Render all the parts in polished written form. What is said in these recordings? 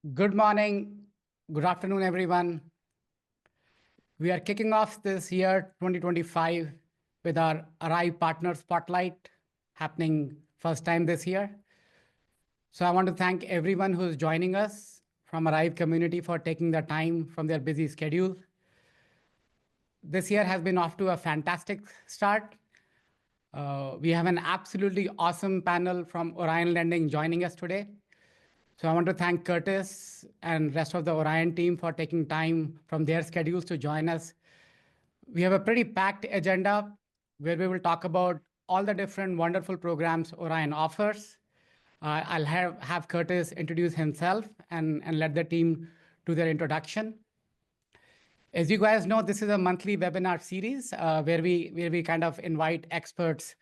Good morning, good afternoon, everyone. We are kicking off this year 2025 with our Arive Partner Spotlight happening first time this year. So I want to thank everyone who is joining us from Arive community for taking the time from their busy schedule. This year has been off to a fantastic start. We have an absolutely awesome panel from Orion Lending joining us today. So I want to thank Curtis and rest of the Orion team for taking time from their schedules to join us. We have a pretty packed agenda where we will talk about all the different wonderful programs Orion offers. I'll have Curtis introduce himself and let the team do their introduction. As you guys know, this is a monthly webinar series where we kind of invite experts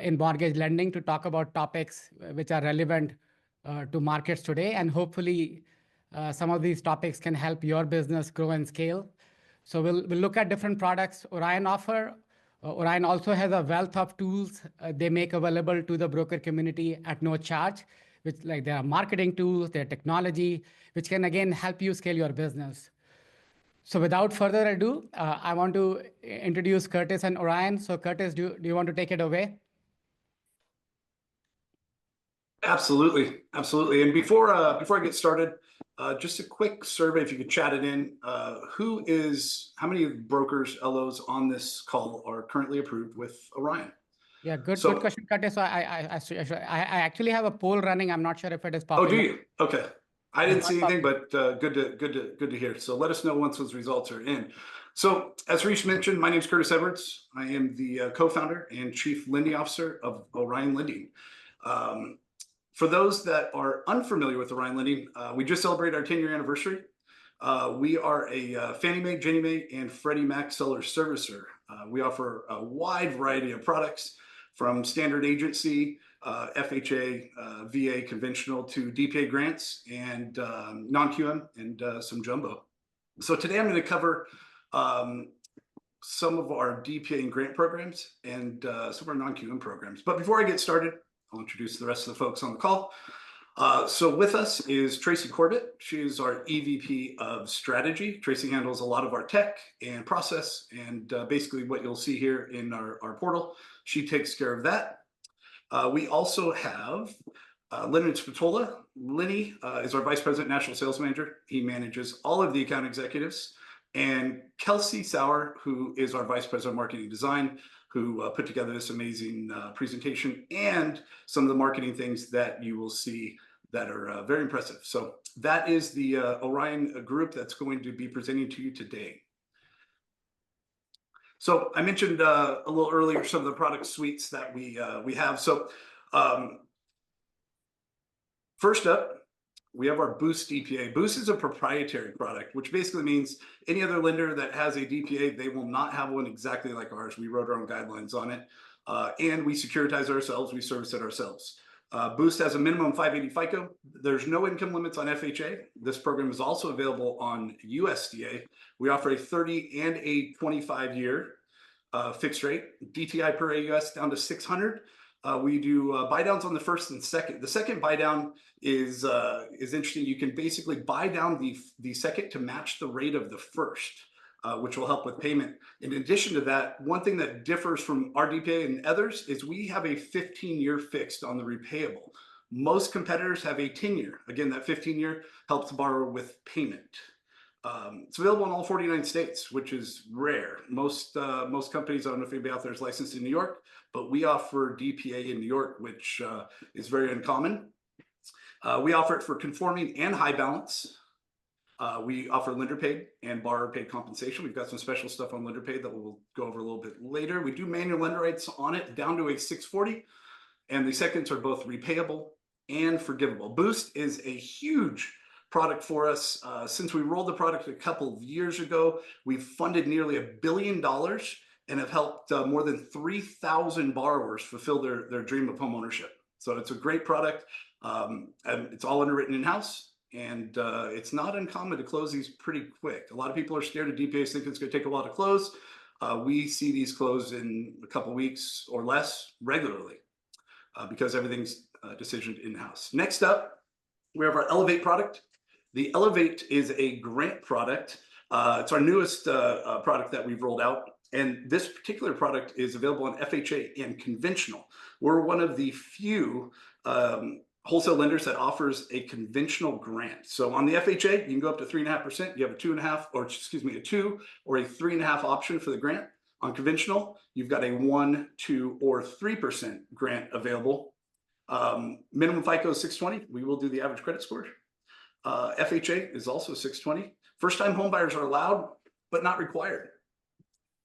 in mortgage lending to talk about topics which are relevant to markets today. And hopefully, some of these topics can help your business grow and scale. So we'll look at different products Orion offer. Orion also has a wealth of tools they make available to the broker community at no charge, which like there are marketing tools, their technology, which can again help you scale your business. So without further ado, I want to introduce Curtis and Orion. So Curtis, do you want to take it away? Absolutely, absolutely. And before I get started, just a quick survey, if you could chat it in. How many brokers, LOs on this call are currently approved with Orion? Yeah, good question, Curtis. So I actually have a poll running. I'm not sure if it is popular. Oh, do you? Okay. I didn't see anything, but good to hear. So let us know once those results are in. So as Reese mentioned, my name is Curtis Edwards. I am the co-founder and chief lending officer of Orion Lending. For those that are unfamiliar with Orion Lending, we just celebrated our 10-year anniversary. We are a Fannie Mae, Ginnie Mae, and Freddie Mac seller servicer. We offer a wide variety of products from standard agency, FHA, VA, conventional to DPA grants and non-QM and some jumbo. So today I'm going to cover some of our DPA and grant programs and some of our non-QM programs. But before I get started, I'll introduce the rest of the folks on the call. So with us is Tracy Corbett. She is our EVP of Strategy. Tracy handles a lot of our tech and process and basically what you'll see here in our portal. She takes care of that. We also have Leonard Spatola. Lenny is our Vice President National Sales Manager. He manages all of the account executives. And Kelsey Sauer, who is our Vice President of Marketing Design, who put together this amazing presentation and some of the marketing things that you will see that are very impressive. So that is the Orion group that's going to be presenting to you today. So I mentioned a little earlier some of the product suites that we have. So first up, we have our Boost DPA. Boost is a proprietary product, which basically means any other lender that has a DPA, they will not have one exactly like ours. We wrote our own guidelines on it. And we securitize ourselves. We service it ourselves. Boost has a minimum 580 FICO. There's no income limits on FHA. This program is also available on USDA. We offer a 30 and a 25-year fixed rate, DTI per AUS down to 600. We do buy downs on the first and second. The second buy down is interesting. You can basically buy down the second to match the rate of the first, which will help with payment. In addition to that, one thing that differs from our DPA and others is we have a 15-year fixed on the repayable. Most competitors have a 10-year. Again, that 15-year helps the borrower with payment. It's available in all 49 states, which is rare. Most companies, I don't know if anybody out there is licensed in New York, but we offer DPA in New York, which is very uncommon. We offer it for conforming and high balance. We offer lender paid and borrower paid compensation. We've got some special stuff on lender paid that we'll go over a little bit later. We do manual lender rates on it down to a 640, and the seconds are both repayable and forgivable. Boost is a huge product for us. Since we rolled the product a couple of years ago, we've funded nearly $1 billion and have helped more than 3,000 borrowers fulfill their dream of home ownership. So it's a great product. And it's all underwritten in-house, and it's not uncommon to close these pretty quick. A lot of people are scared of DPAs, thinking it's going to take a while to close. We see these close in a couple of weeks or less regularly because everything's decisioned in-house. Next up, we have our Elevate product. The Elevate is a grant product. It's our newest product that we've rolled out. And this particular product is available on FHA and conventional. We're one of the few wholesale lenders that offers a conventional grant. So on the FHA, you can go up to 3.5%. You have a 2.5, or excuse me, a 2 or a 3.5 option for the grant. On conventional, you've got a 1, 2, or 3% grant available. Minimum FICO is 620. We will do the average credit score. FHA is also 620. First-time homebuyers are allowed, but not required.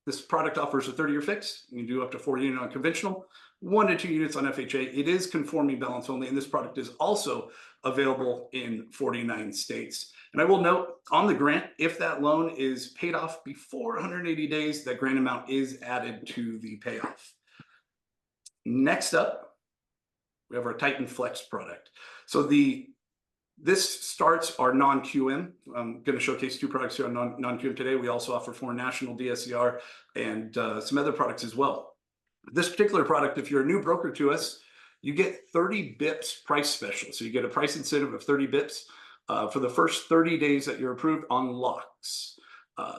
This product offers a 30-year fix. You can do up to 4 units on conventional, 1 to 2 units on FHA. It is conforming balance only, and this product is also available in 49 states. And I will note on the grant, if that loan is paid off before 180 days, that grant amount is added to the payoff. Next up, we have our Titan Flex product. So this starts our non-QM. I'm going to showcase 2 products here on non-QM today. We also offer foreign national DSCR and some other products as well. This particular product, if you're a new broker to us, you get 30 bips price special. So you get a price incentive of 30 bips for the first 30 days that you're approved on locks.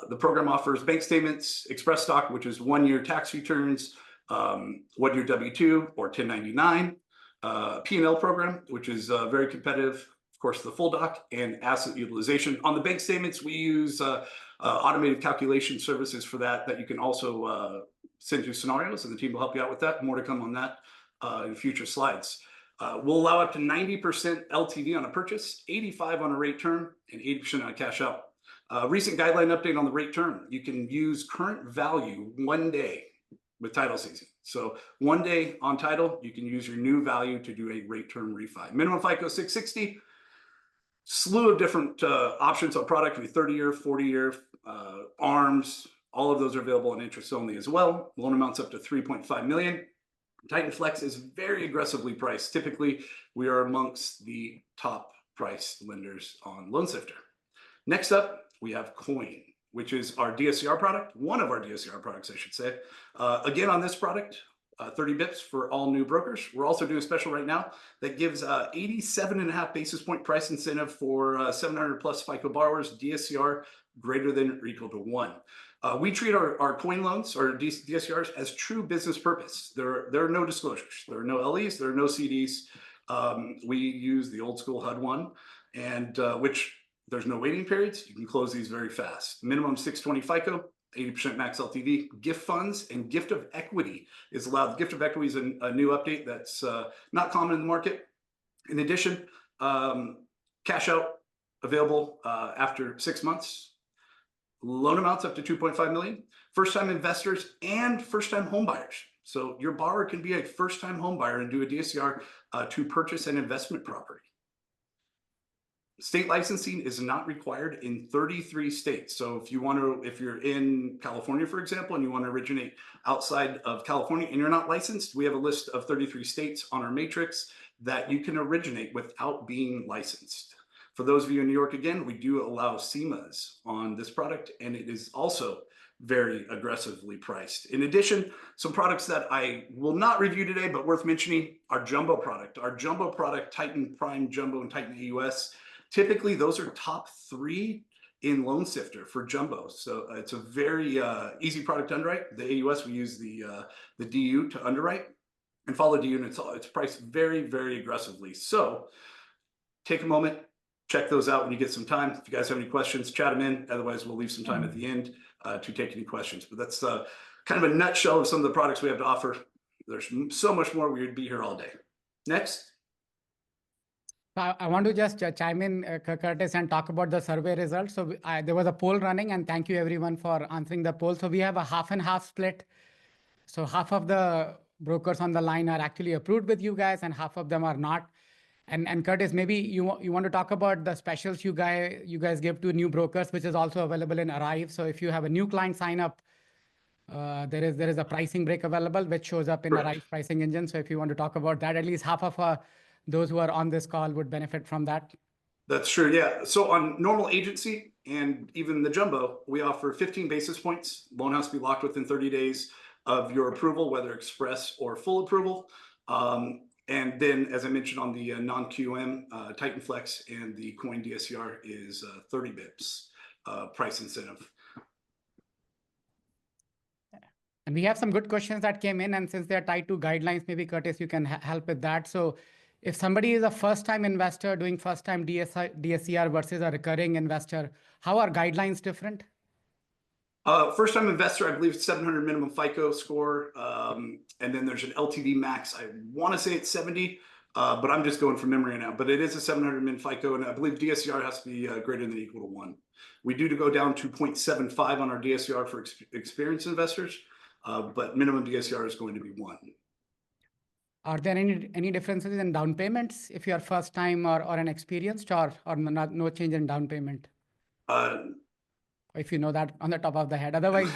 The program offers bank statements, express stock, which is 1-year tax returns, 1-year W-2 or 1099, P&L program, which is very competitive. Of course, the full doc and asset utilization. On the bank statements, we use automated calculation services for that you can also send you scenarios, and the team will help you out with that. More to come on that in future slides. We'll allow up to 90% LTV on a purchase, 85% on a rate term, and 80% on a cash out. Recent guideline update on the rate term. You can use current value 1 day with title season. So 1 day on title, you can use your new value to do a rate term refi. Minimum FICO 660. Slew of different options on product with 30-year, 40-year, ARMs. All of those are available on interest only as well. Loan amounts up to $3.5 million. Titan Flex is very aggressively priced. Typically, we are amongst the top price lenders on LoanSifter. Next up, we have Coin, which is our DSCR product, one of our DSCR products, I should say. Again, on this product, 30 bips for all new brokers. We're also doing a special right now that gives 87.5 basis point price incentive for 700 plus FICO borrowers, DSCR greater than or equal to 1. We treat our coin loans or DSCRs as true business purpose. There are no disclosures. There are no LEs. There are no CDs. We use the old school HUD one, and which there's no waiting periods. You can close these very fast. Minimum 620 FICO. 80% max LTV, gift funds, and gift of equity is allowed. Gift of equity is a new update that's not common in the market. In addition, cash out available after 6 months. Loan amounts up to 2.5 million. First-time investors and first-time home buyers. So your borrower can be a first-time home buyer and do a DSCR to purchase an investment property. State licensing is not required in 33 states. So if you're in California, for example, and you want to originate outside of California and you're not licensed, we have a list of 33 states on our matrix that you can originate without being licensed. For those of you in New York, again, we do allow CMAs on this product, and it is also very aggressively priced. In addition, some products that I will not review today, but worth mentioning, our jumbo product. Our jumbo product, Titan Prime Jumbo and Titan AUS. Typically, those are top 3 in LoanSifter for jumbo. So it's a very easy product to underwrite. The AUS, we use the DU to underwrite and follow DU, and it's priced very, very aggressively. So take a moment, check those out when you get some time. If you guys have any questions, chat them in. Otherwise, we'll leave some time at the end to take any questions. But that's kind of a nutshell of some of the products we have to offer. There's so much more. We would be here all day. Next. I want to just chime in, Curtis, and talk about the survey results. So there was a poll running, and thank you everyone for answering the poll. So we have a half and half split. So half of the brokers on the line are actually approved with you guys, and half of them are not. And Curtis, maybe you want to talk about the specials you guys give to new brokers, which is also available in Arive. So if you have a new client sign up, there is a pricing break available, which shows up in Arive pricing engine. So if you want to talk about that, at least half of those who are on this call would benefit from that. That's true. Yeah. So on normal agency and even the jumbo, we offer 15 basis points. Loan has to be locked within 30 days of your approval, whether express or full approval. And then, as I mentioned on the non-QM, Titan Flex and the coin DSCR is 30 bips price incentive. And we have some good questions that came in, and since they're tied to guidelines, maybe Curtis, you can help with that. So if somebody is a first-time investor doing first-time DSCR versus a recurring investor, how are guidelines different? First-time investor, I believe it's 700 minimum FICO score. And then there's an LTV max. I want to say it's 70, but I'm just going from memory now. But it is a 700 min FICO, and I believe DSCR has to be greater than or equal to 1. We do go down to 0.75 on our DSCR for experienced investors, but minimum DSCR is going to be 1. Are there any differences in down payments if you are first time or an experienced, or no change in down payment? If you know that on the top of the head, otherwise.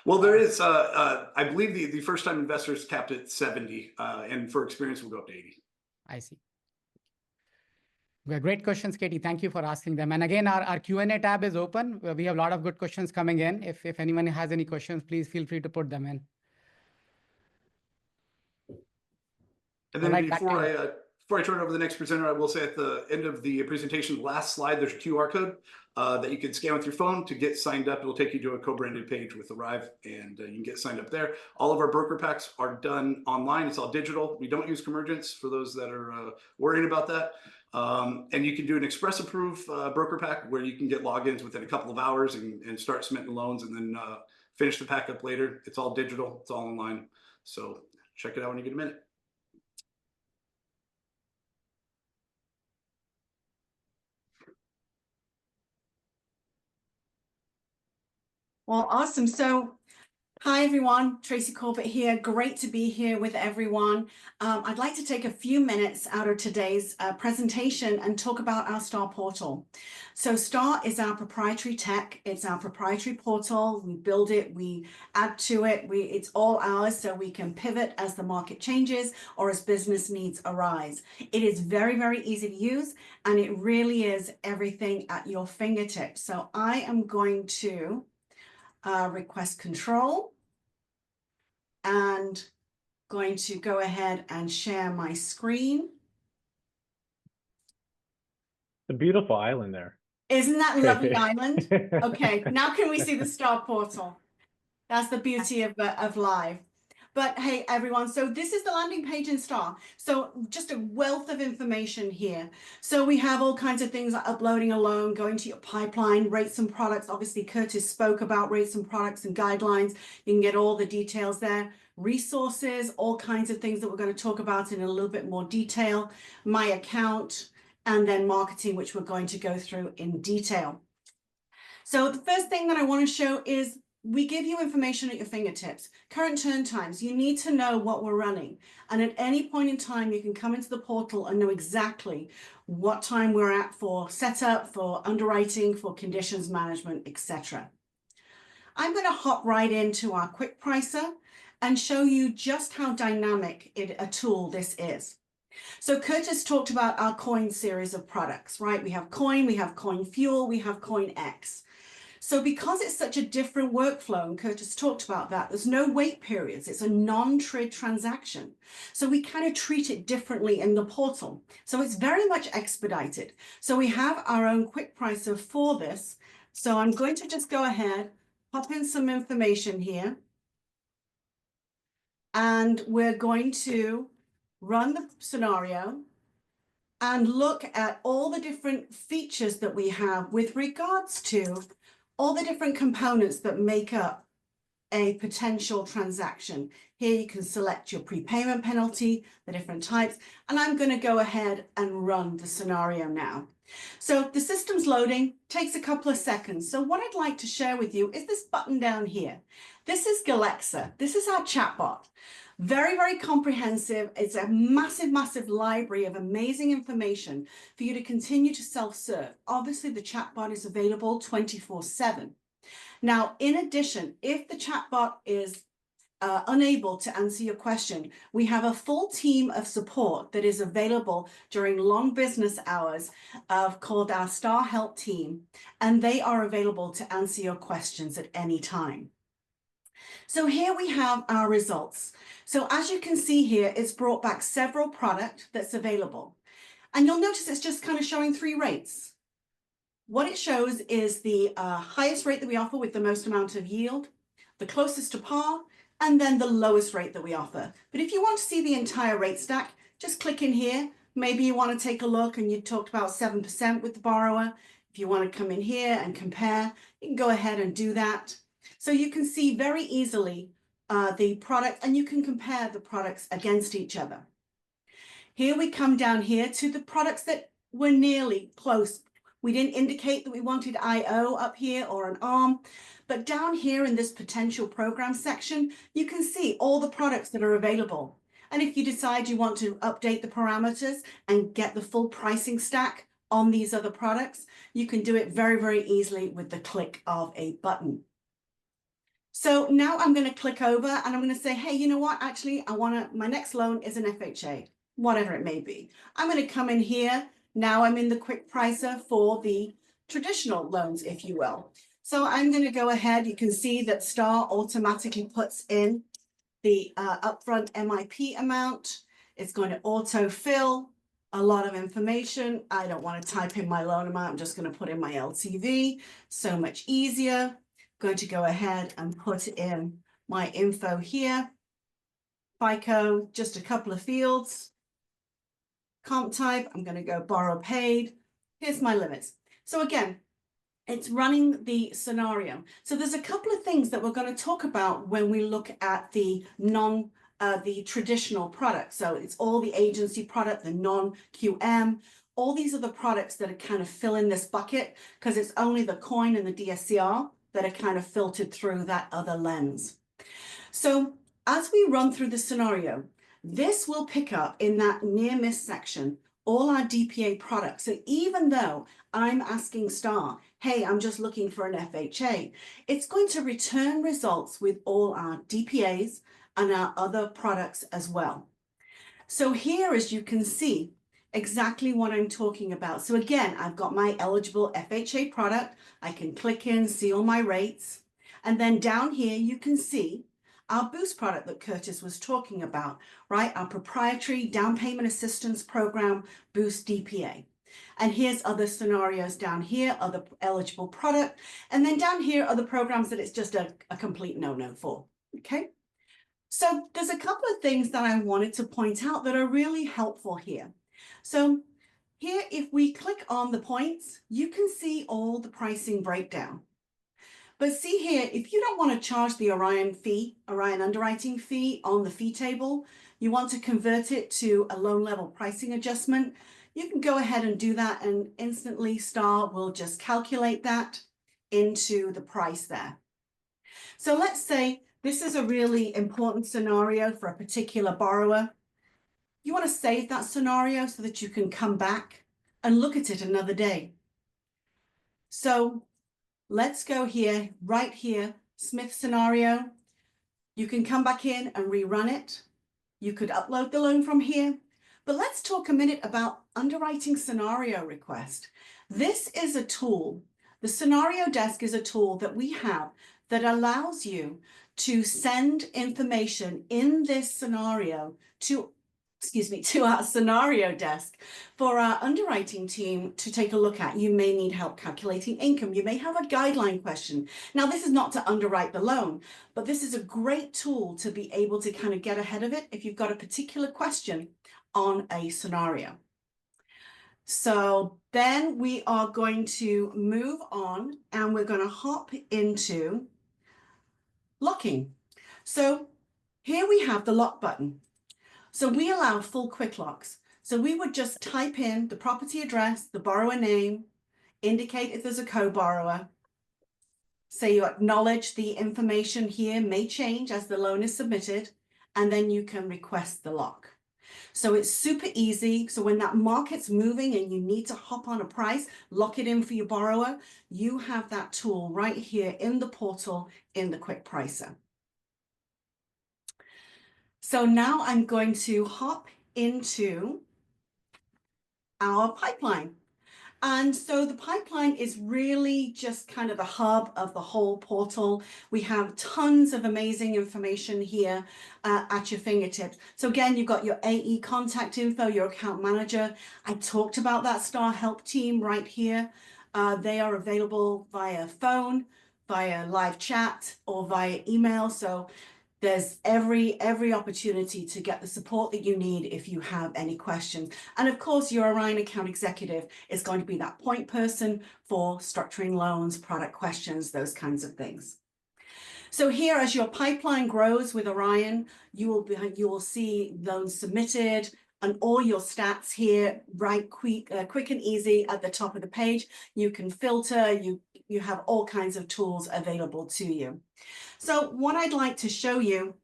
Well, there is, I believe the first time investors capped at 70, and for experience we'll go up to 80. I see. Great questions, Katie. Thank you for asking them. And again, our Q&A tab is open. We have a lot of good questions coming in. If anyone has any questions, please feel free to put them in. And then before I turn it over to the next presenter, I will say at the end of the presentation, last slide, there's a QR code that you can scan with your phone to get signed up. It'll take you to a co-branded page with Arive, and you can get signed up there. All of our broker packs are done online. It's all digital. We don't use Convergence for those that are worrying about that. And you can do an express approve broker pack where you can get logins within a couple of hours and start submitting loans, and then finish the pack up later. It's all digital. It's all online. So check it out when you get a minute. Well, awesome. So hi, everyone. Tracy Corbett here. Great to be here with everyone. I'd like to take a few minutes out of today's presentation and talk about our STAR portal. So STAR is our proprietary tech. It's our proprietary portal. We build it, we add to it. It's all ours, so we can pivot as the market changes or as business needs arise. It is very, very easy to use, and it really is everything at your fingertips. So I am going to request control and going to go ahead and share my screen. It's a beautiful island there. Isn't that a lovely island? Okay, now can we see the STAR portal? That's the beauty of live. But hey, everyone, so this is the landing page in STAR. So just a wealth of information here. So we have all kinds of things like uploading a loan, going to your pipeline, rates and products. Obviously, Curtis spoke about rates and products and guidelines. You can get all the details there. Resources, all kinds of things that we're going to talk about in a little bit more detail. My account, and then marketing, which we're going to go through in detail. So the first thing that I want to show is we give you information at your fingertips. Current turn times, you need to know what we're running. And at any point in time, you can come into the portal and know exactly what time we're at for setup, for underwriting, for conditions management, etc. I'm going to hop right into our quick pricer and show you just how dynamic a tool this is. So Curtis talked about our coin series of products, right? We have coin fuel, we have coin X. So because it's such a different workflow, and Curtis talked about that, there's no wait periods. It's a non-trade transaction. So we kind of treat it differently in the portal. So it's very much expedited. So we have our own quick pricer for this. So I'm going to just go ahead, pop in some information here. And we're going to run the scenario and look at all the different features that we have with regards to all the different components that make up a potential transaction. Here you can select your prepayment penalty, the different types, and I'm going to go ahead and run the scenario now. So the system's loading, takes a couple of seconds. So what I'd like to share with you is this button down here. This is Galexa. This is our chatbot. Very, very comprehensive. It's a massive, massive library of amazing information for you to continue to self-serve. Obviously, the chatbot is available 24/7. Now, in addition, if the chatbot is unable to answer your question, we have a full team of support that is available during long business hours called our STAR Help Team, and they are available to answer your questions at any time. So here we have our results. So as you can see here, it's brought back several products that's available. And you'll notice it's just kind of showing 3 rates. What it shows is the highest rate that we offer with the most amount of yield, the closest to par, and then the lowest rate that we offer. But if you want to see the entire rate stack, just click in here. Maybe you want to take a look and you talked about 7% with the borrower. If you want to come in here and compare, you can go ahead and do that. So you can see very easily the product, and you can compare the products against each other. Here we come down here to the products that were nearly close. We didn't indicate that we wanted IO up here or an ARM, but down here in this potential program section, you can see all the products that are available. And if you decide you want to update the parameters and get the full pricing stack on these other products, you can do it very, very easily with the click of a button. So now I'm going to click over and I'm going to say, hey, you know what? Actually, my next loan is an FHA, whatever it may be. I'm going to come in here. Now I'm in the quick pricer for the traditional loans, if you will. So I'm going to go ahead. You can see that Star automatically puts in the upfront MIP amount. It's going to autofill a lot of information. I don't want to type in my loan amount. I'm just going to put in my LTV. So much easier. Going to go ahead and put in my info here. FICO, just a couple of fields. Comp type, I'm going to go borrow paid. Here's my limits. So again, it's running the scenario. So there's a couple of things that we're going to talk about when we look at the traditional product. So it's all the agency product, the non-QM, all these are the products that are kind of fill in this bucket because it's only the coin and the DSCR that are kind of filtered through that other lens. So as we run through the scenario, this will pick up in that near miss section all our DPA products. So even though I'm asking Star, hey, I'm just looking for an FHA, it's going to return results with all our DPAs and our other products as well. So here, as you can see, exactly what I'm talking about. So again, I've got my eligible FHA product. I can click in, see all my rates. And then down here, you can see our Boost product that Curtis was talking about, right? Our proprietary down payment assistance program, Boost DPA. And here's other scenarios down here, other eligible product. And then down here are the programs that it's just a complete no-no for, okay? So there's a couple of things that I wanted to point out that are really helpful here. So here, if we click on the points, you can see all the pricing breakdown. But see here, if you don't want to charge the Orion underwriting fee on the fee table, you want to convert it to a loan level pricing adjustment, you can go ahead and do that, and instantly Star will just calculate that into the price there. So let's say this is a really important scenario for a particular borrower. You want to save that scenario so that you can come back and look at it another day. So let's go here, right here, Smith scenario. You can come back in and rerun it. You could upload the loan from here. But let's talk a minute about underwriting scenario request. This is a tool. The scenario desk is a tool that we have that allows you to send information in this scenario to our scenario desk for our underwriting team to take a look at. You may need help calculating income. You may have a guideline question. Now, this is not to underwrite the loan, but this is a great tool to be able to kind of get ahead of it if you've got a particular question on a scenario. So then we are going to move on and we're going to hop into locking. So here we have the lock button. So we allow full quick locks. So we would just type in the property address, the borrower name, indicate if there's a co-borrower. Say you acknowledge the information here may change as the loan is submitted, and then you can request the lock. So it's super easy. So when that market's moving and you need to hop on a price, lock it in for your borrower, you have that tool right here in the portal in the quick pricer. So now I'm going to hop into our pipeline. And so the pipeline is really just kind of the hub of the whole portal. We have tons of amazing information here at your fingertips. So again, you've got your AE contact info, your account manager. I talked about that Star Help team right here. They are available via phone, via live chat, or via email. So there's every opportunity to get the support that you need if you have any questions. And of course, your Orion account executive is going to be that point person for structuring loans, product questions, those kinds of things. So here, as your pipeline grows with Orion, you will see loans submitted and all your stats here, right, quick and easy at the top of the page. You can filter, you have all kinds of tools available to you. So what I'd like to show you,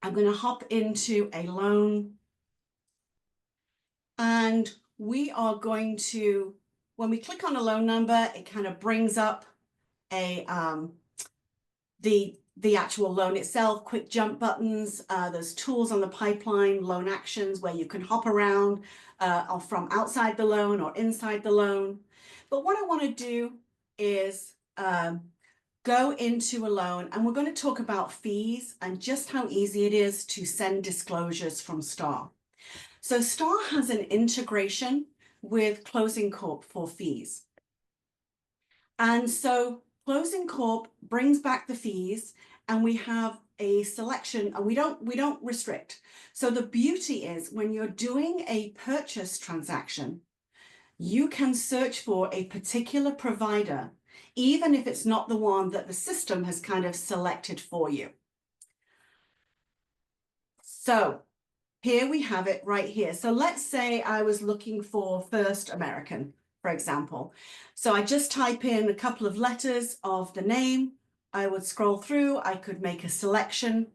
I'm going to hop into a loan, and we are going to, when we click on a loan number, it kind of brings up a the actual loan itself, quick jump buttons, there's tools on the pipeline, loan actions where you can hop around or from outside the loan or inside the loan. But what I want to do is go into a loan, and we're going to talk about fees and just how easy it is to send disclosures from Star. So Star has an integration with Closing Corp for fees. And so Closing Corp brings back the fees, and we have a selection, and we don't restrict. So the beauty is when you're doing a purchase transaction, you can search for a particular provider, even if it's not the one that the system has kind of selected for you. So here we have it right here. So let's say I was looking for First American, for example. So I just type in a couple of letters of the name. I would scroll through, I could make a selection.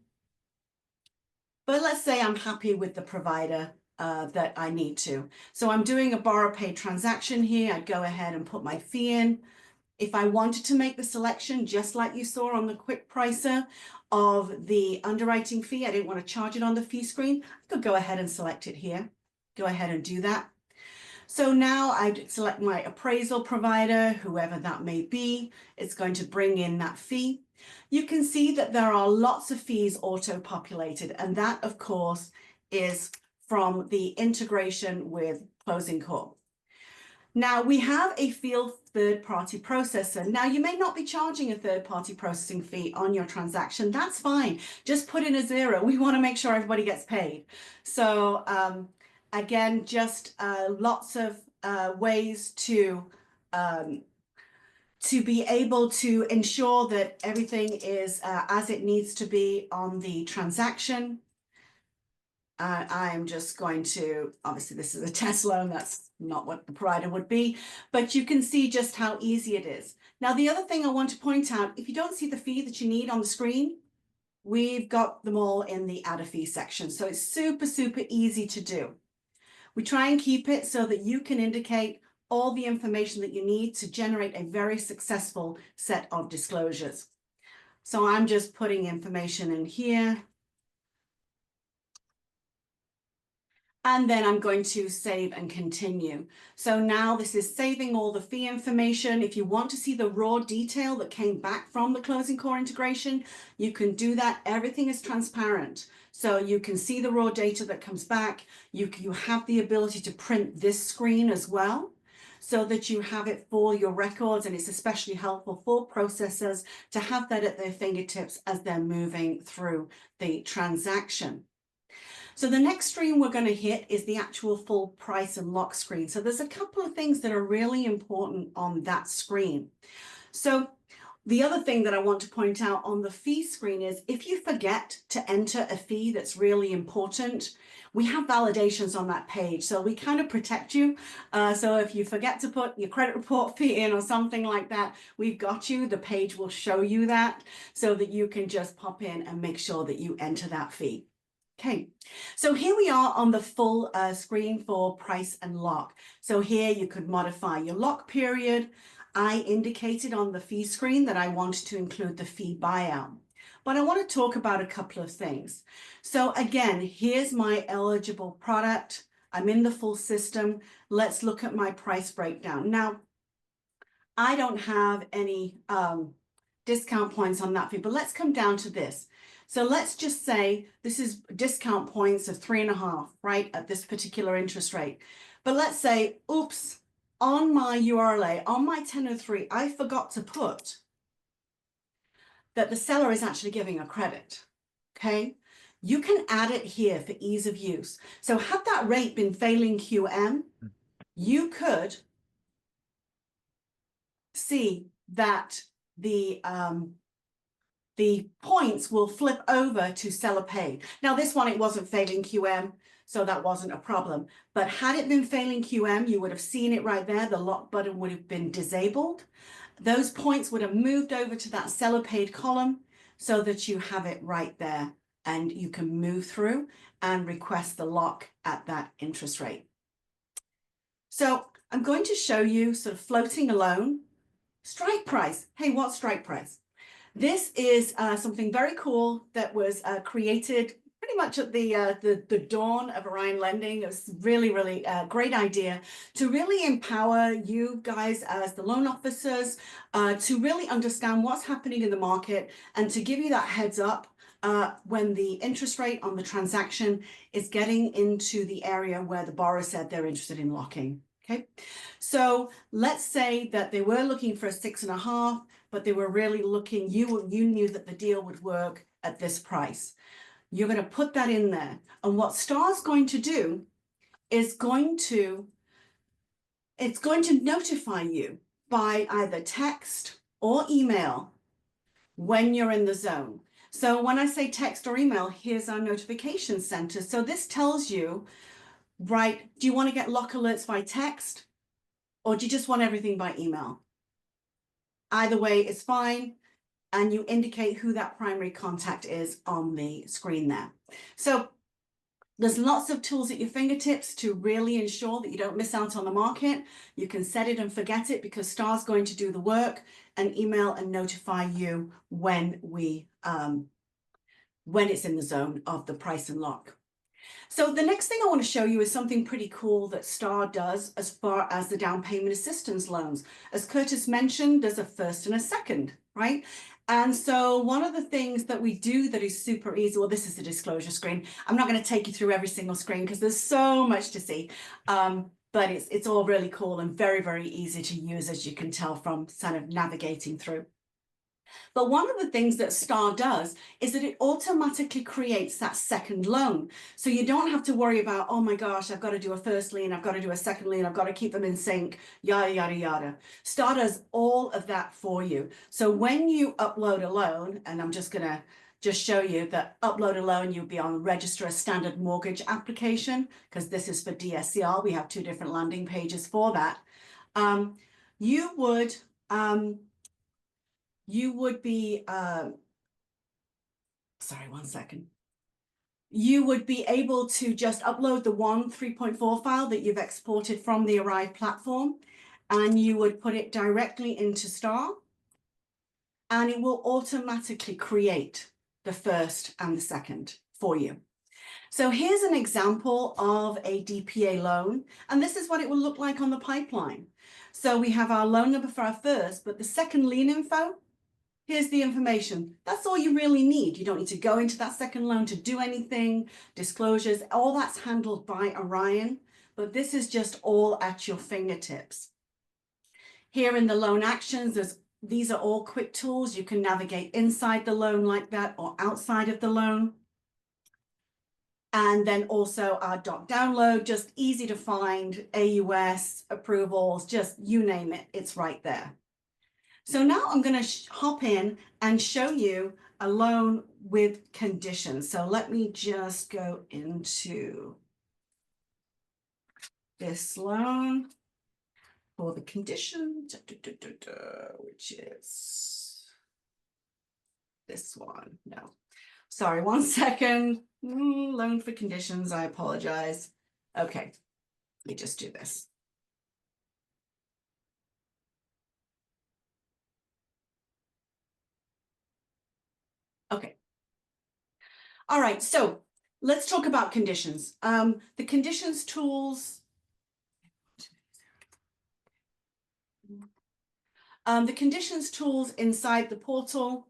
But let's say I'm happy with the provider that I need to. So I'm doing a borrow pay transaction here. I'd go ahead and put my fee in. If I wanted to make the selection, just like you saw on the quick pricer of the underwriting fee, I didn't want to charge it on the fee screen, I could go ahead and select it here. Go ahead and do that. So now I'd select my appraisal provider, whoever that may be. It's going to bring in that fee. You can see that there are lots of fees auto-populated, and that, of course, is from the integration with Closing Corp. Now we have a field third-party processor. Now you may not be charging a third-party processing fee on your transaction. That's fine. Just put in a 0. We want to make sure everybody gets paid. So again, just lots of ways to be able to ensure that everything is as it needs to be on the transaction. I'm just going to, obviously this is a test loan, that's not what the provider would be, but you can see just how easy it is. Now, the other thing I want to point out, if you don't see the fee that you need on the screen, we've got them all in the add a fee section. So it's super, super easy to do. We try and keep it so that you can indicate all the information that you need to generate a very successful set of disclosures. So I'm just putting information in here. And then I'm going to save and continue. So now this is saving all the fee information. If you want to see the raw detail that came back from the Closing Core integration, you can do that. Everything is transparent. So you can see the raw data that comes back. You have the ability to print this screen as well, so that you have it for your records, and it's especially helpful for processors to have that at their fingertips as they're moving through the transaction. So the next screen we're going to hit is the actual full price and lock screen. So there's a couple of things that are really important on that screen. So the other thing that I want to point out on the fee screen is if you forget to enter a fee that's really important, we have validations on that page. So we kind of protect you. So if you forget to put your credit report fee in or something like that, we've got you. The page will show you that so that you can just pop in and make sure that you enter that fee. Okay, so here we are on the full screen for price and lock. So here you could modify your lock period. I indicated on the fee screen that I wanted to include the fee buyout, but I want to talk about a couple of things. So again, here's my eligible product. I'm in the full system. Let's look at my price breakdown. Now, I don't have any discount points on that fee, but let's come down to this. So let's just say this is discount points of 3.5, right, at this particular interest rate. But let's say, oops, on my URLA, on my 1003, I forgot to put that the seller is actually giving a credit, okay? You can add it here for ease of use. So had that rate been failing QM, you could see that the points will flip over to seller paid. Now this one, it wasn't failing QM, so that wasn't a problem. But had it been failing QM, you would have seen it right there. The lock button would have been disabled. Those points would have moved over to that seller paid column so that you have it right there and you can move through and request the lock at that interest rate. So I'm going to show you sort of floating alone. Strike price. Hey, what's strike price? This is something very cool that was created pretty much at the dawn of Orion Lending. It was really, really a great idea to really empower you guys as the loan officers to really understand what's happening in the market and to give you that heads up when the interest rate on the transaction is getting into the area where the borrower said they're interested in locking. Okay, so let's say that they were looking for a 6.5, but they were really looking, you knew that the deal would work at this price. You're going to put that in there. And what Star's going to do is it's going to notify you by either text or email when you're in the zone. So when I say text or email, here's our notification center. So this tells you, right, do you want to get lock alerts by text or do you just want everything by email? Either way is fine. And you indicate who that primary contact is on the screen there. So there's lots of tools at your fingertips to really ensure that you don't miss out on the market. You can set it and forget it because Star's going to do the work and email and notify you when it's in the zone of the price and lock. So the next thing I want to show you is something pretty cool that Star does as far as the down payment assistance loans. As Curtis mentioned, there's a first and a second, right? And so one of the things that we do that is super easy, well, this is the disclosure screen. I'm not going to take you through every single screen because there's so much to see. But it's all really cool and very, very easy to use, as you can tell from kind of navigating through. But one of the things that Star does is that it automatically creates that second loan. So you don't have to worry about, oh my gosh, I've got to do a first lien, I've got to do a second lien, I've got to keep them in sync, yada, yada, yada. Star does all of that for you. So when you upload a loan, and I'm just going to show you that upload a loan, you'll be on register a standard mortgage application because this is for DSCR. We have 2 different landing pages for that. You would be, sorry, one second. You would be able to just upload the 3.4 file that you've exported from the Arive platform, and you would put it directly into Star, and it will automatically create the first and the second for you. So here's an example of a DPA loan, and this is what it will look like on the pipeline. So we have our loan number for our first, but the second lien info, here's the information. That's all you really need. You don't need to go into that second loan to do anything, disclosures, all that's handled by Orion, but this is just all at your fingertips. Here in the loan actions, these are all quick tools. You can navigate inside the loan like that or outside of the loan. And then also our doc download, just easy to find, AUS, approvals, just you name it, it's right there. So now I'm going to hop in and show you a loan with conditions. So let me just go into this loan for the condition, which is this one. No, sorry, one second. Loan for conditions, I apologize. Okay, let me just do this. Okay. All right, so let's talk about conditions. The conditions tools. The conditions tools inside the portal.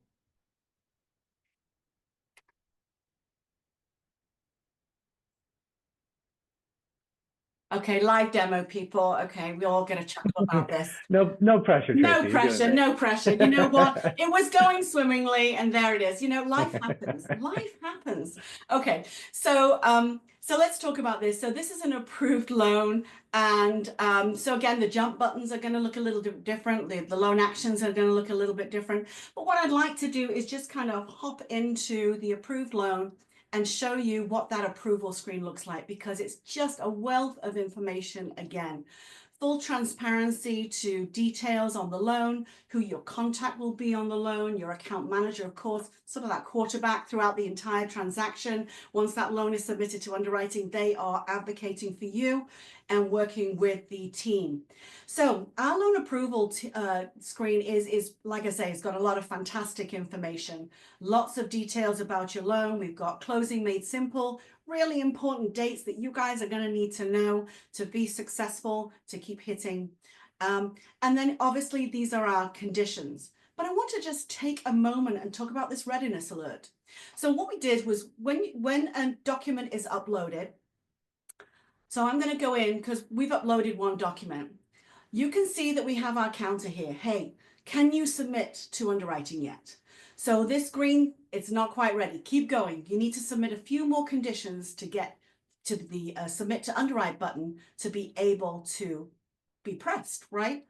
Okay, live demo people. Okay, we all get a chuckle about this. No pressure, Tracy. No You're doing pressure, great. no pressure. You know what? It was going swimmingly, and there it is. You know, life happens. Life happens. Okay, so so let's talk about this. So this is an approved loan, and so again, the jump buttons are going to look a little different. The loan actions are going to look a little bit different. But what I'd like to do is just kind of hop into the approved loan and show you what that approval screen looks like, because it's just a wealth of information again. Full transparency to details on the loan, who your contact will be on the loan, your account manager, of course, sort of that quarterback throughout the entire transaction. Once that loan is submitted to underwriting, they are advocating for you and working with the team. So our loan approval screen is, like I say, it's got a lot of fantastic information. Lots of details about your loan. We've got closing made simple, really important dates that you guys are going to need to know to be successful, to keep hitting. And then obviously these are our conditions. But I want to just take a moment and talk about this readiness alert. So what we did was when a document is uploaded, so I'm going to go in because we've uploaded one document. You can see that we have our counter here. Hey, can you submit to underwriting yet? So this green, it's not quite ready. Keep going. You need to submit a few more conditions to get to the submit to underwrite button to be able to be pressed, right?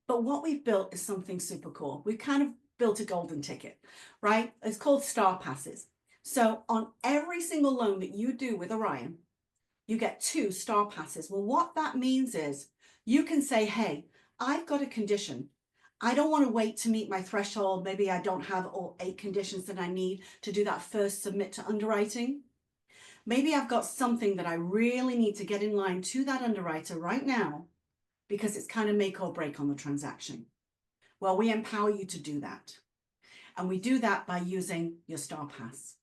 But what we've built is something super cool. We've kind of built a golden ticket, right? It's called Star Passes. So on every single loan that you do with Orion, you get 2 Star Passes. Well, what that means is you can say, hey, I've got a condition. I don't want to wait to meet my threshold. Maybe I don't have all 8 conditions that I need to do that first submit to underwriting. Maybe I've got something that I really need to get in line to that underwriter right now because it's kind of make or break on the transaction. Well, we empower you to do that. And we do that by using your Star Pass.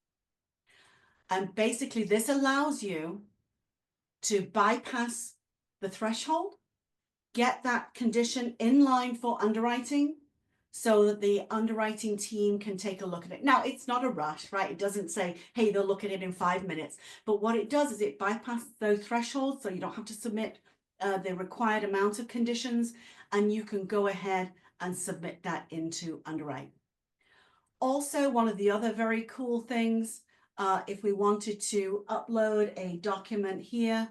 And basically this allows you to bypass the threshold, get that condition in line for underwriting so that the underwriting team can take a look at it. Now, it's not a rush, right? It doesn't say, hey, they'll look at it in 5 minutes. But what it does is it bypasses those thresholds so you don't have to submit the required amount of conditions, and you can go ahead and submit that into underwrite. Also, one of the other very cool things, if we wanted to upload a document here,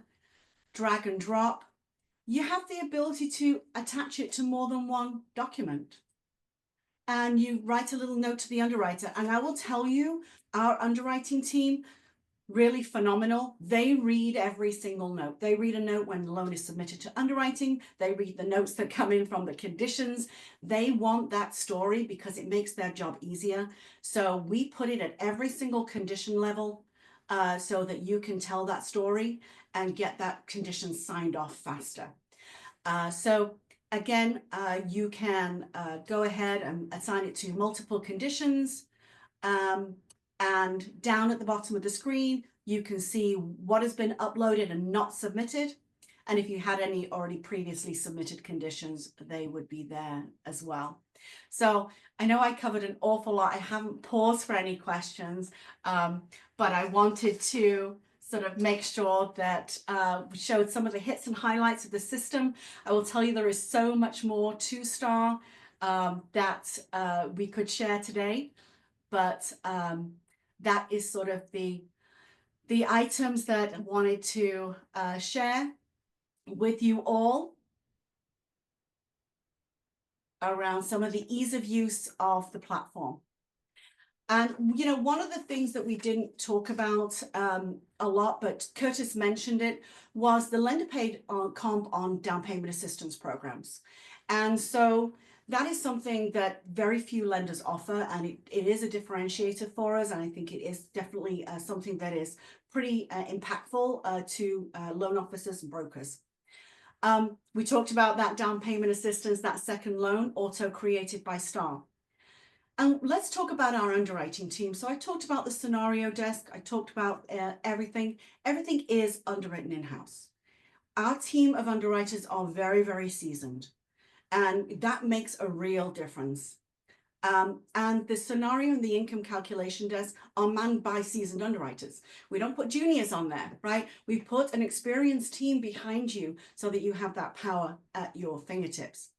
drag and drop, you have the ability to attach it to more than one document. And you write a little note to the underwriter. And I will tell you, our underwriting team, really phenomenal. They read every single note. They read a note when the loan is submitted to underwriting. They read the notes that come in from the conditions. They want that story because it makes their job easier. So we put it at every single condition level so that you can tell that story and get that condition signed off faster. So again, you can go ahead and assign it to multiple conditions. And down at the bottom of the screen, you can see what has been uploaded and not submitted. And if you had any already previously submitted conditions, they would be there as well. So I know I covered an awful lot. I haven't paused for any questions, but I wanted to sort of make sure that we showed some of the hits and highlights of the system. I will tell you there is so much more to Star that we could share today, but that is sort of the items that I wanted to share with you all around some of the ease of use of the platform. And, you know, one of the things that we didn't talk about a lot, but Curtis mentioned it, was the lender paid comp on down payment assistance programs. And so that is something that very few lenders offer, and it is a differentiator for us. And I think it is definitely something that is pretty impactful to loan officers and brokers. We talked about that down payment assistance, that second loan, auto created by Star. And let's talk about our underwriting team. So I talked about the scenario desk. I talked about everything. Everything is underwritten in-house. Our team of underwriters are very, very seasoned, and that makes a real difference. And the scenario and the income calculation desk are manned by seasoned underwriters. We don't put juniors on there, right? We put an experienced team behind you so that you have that power at your fingertips.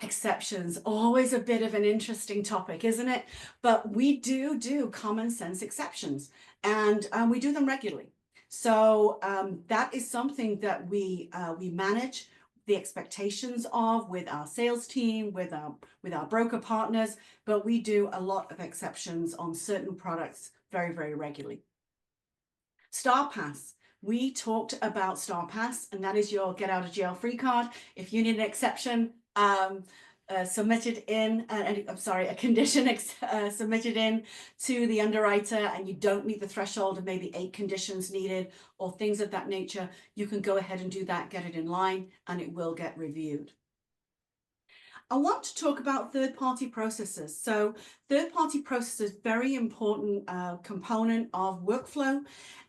Exceptions, always a bit of an interesting topic, isn't it? But we do common sense exceptions, and we do them regularly. So that is something that we manage the expectations of with our sales team, with our broker partners, but we do a lot of exceptions on certain products very, very regularly. Star Pass. We talked about Star Pass, and that is your get out of jail free card. If you need an exception submitted in, a condition submitted in to the underwriter, and you don't meet the threshold of maybe 8 conditions needed or things of that nature, you can go ahead and do that, get it in line, and it will get reviewed. I want to talk about third-party processors. So third-party processors, very important component of workflow.